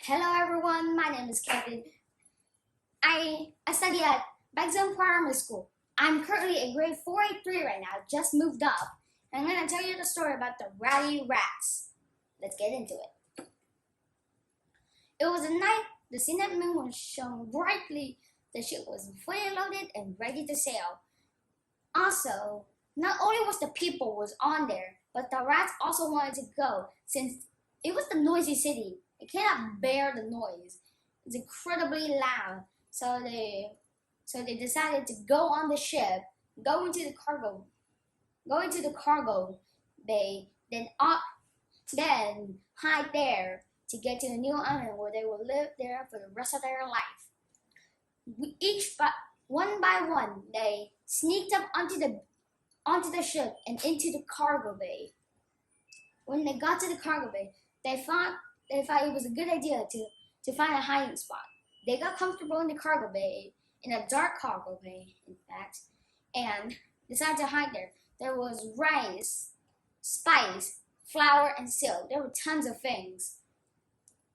Hello everyone, my name is Kevin. I study at Bagzone Primary School. I'm currently in grade 483 right now, just moved up. I'm going to tell you the story about the Ratty Rats. Let's get into it. It was a night the cinnamon moon was shone brightly. The ship was fully loaded and ready to sail. Also, not only was the people was on there, but the rats also wanted to go since it was the noisy city. It cannot bear the noise. It's incredibly loud. So they decided to go on the ship, go into the cargo bay, then hide there to get to a new island where they will live there for the rest of their life. One by one, they sneaked up onto the ship and into the cargo bay. When they got to the cargo bay, they thought it was a good idea to find a hiding spot. They got comfortable in the cargo bay, in a dark cargo bay, in fact, and decided to hide there. There was rice, spice, flour, and silk. There were tons of things.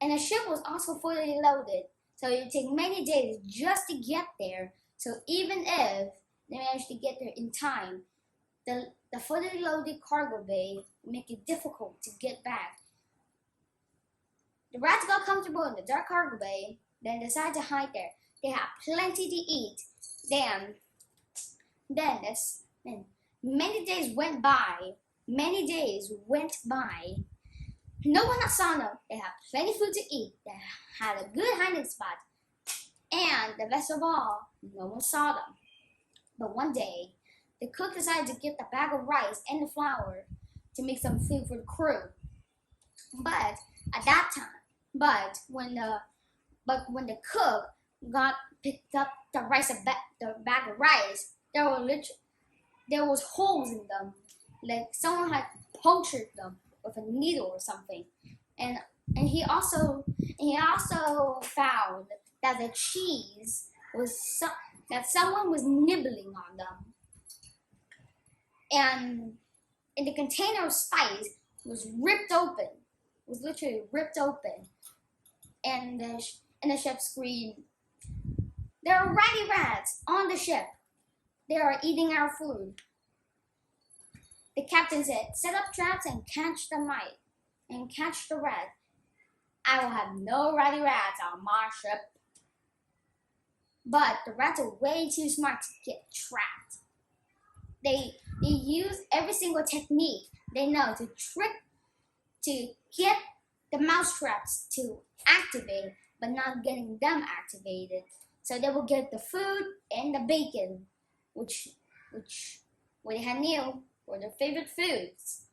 And the ship was also fully loaded, so it would take many days just to get there. So even if they managed to get there in time, the fully loaded cargo bay would make it difficult to get back. The rats got comfortable in the dark cargo bay, then decided to hide there. They had plenty to eat. Then many days went by. No one saw them. They had plenty of food to eat. They had a good hiding spot. And the best of all, no one saw them. But one day, the cook decided to get the bag of rice and the flour to make some food for the crew. But when the cook picked up the bag of rice, there was holes in them, like someone had punctured them with a needle or something. And he also found that the cheese that someone was nibbling on them. And in the container of spice was literally ripped open. And the ship screamed, "There are ratty rats on the ship. They are eating our food." The captain said, "Set up traps and catch the rat. I will have no ratty rats on my ship." But the rats are way too smart to get trapped. They use every single technique they know to get the mousetraps to activate, but not getting them activated. So they will get the food and the bacon, which they had knew were their favorite foods.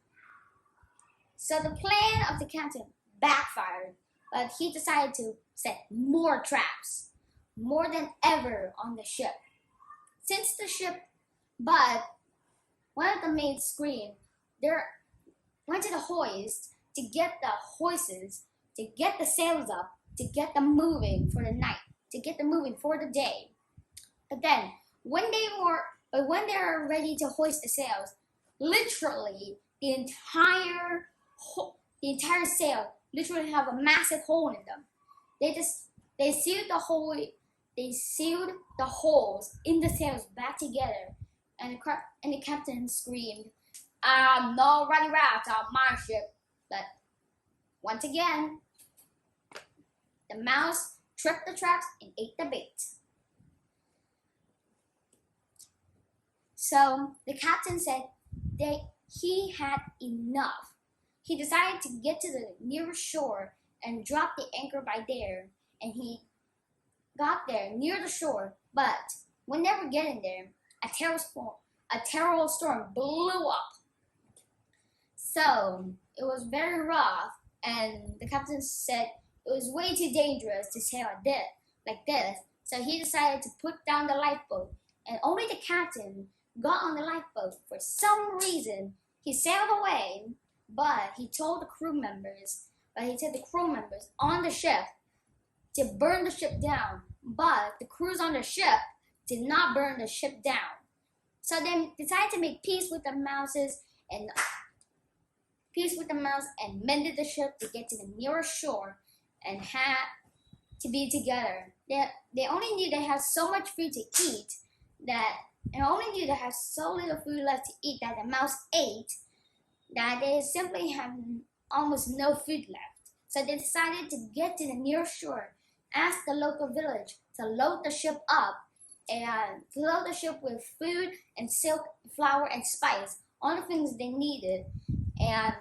So the plan of the captain backfired, but he decided to set more traps, more than ever on the ship. But one of the maids screamed, went to the hoist to get the hoists, to get the sails up, to get them moving for the night, to get them moving for the day. But then, when they were ready to hoist the sails, literally the entire sail literally have a massive hole in them. They sealed the holes in the sails back together, and the captain screamed, "No ratty rats on my ship." But once again, the mouse tripped the traps and ate the bait. So the captain said that he had enough. He decided to get to the nearest shore and drop the anchor by there. And he got there near the shore, but when they were getting there, a terrible storm blew up. So it was very rough, and the captain said it was way too dangerous to sail like this. So he decided to put down the lifeboat, and only the captain got on the lifeboat. For some reason, he sailed away, but he told the crew members on the ship to burn the ship down. But the crews on the ship did not burn the ship down. So they decided to make peace with the mouse and mended the ship to get to the nearest shore and had to be together. They only knew they had so much food to eat that, and only knew they had so little food left to eat that the mouse ate, that they simply had almost no food left. So they decided to get to the nearest shore, ask the local village to load the ship up, and to load the ship with food and silk, flour, and spice, all the things they needed, and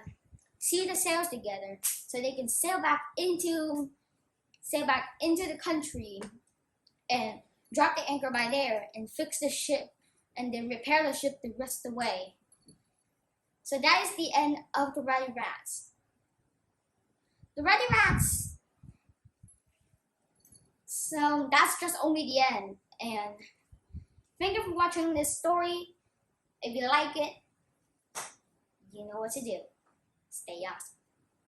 see the sails together so they can sail back into the country and drop the anchor by there and fix the ship and then repair the ship the rest of the way. So that is the end of the Ratty Rats. The Ratty Rats. So that's just only the end. And thank you for watching this story. If you like it, you know what to do. Stay awesome.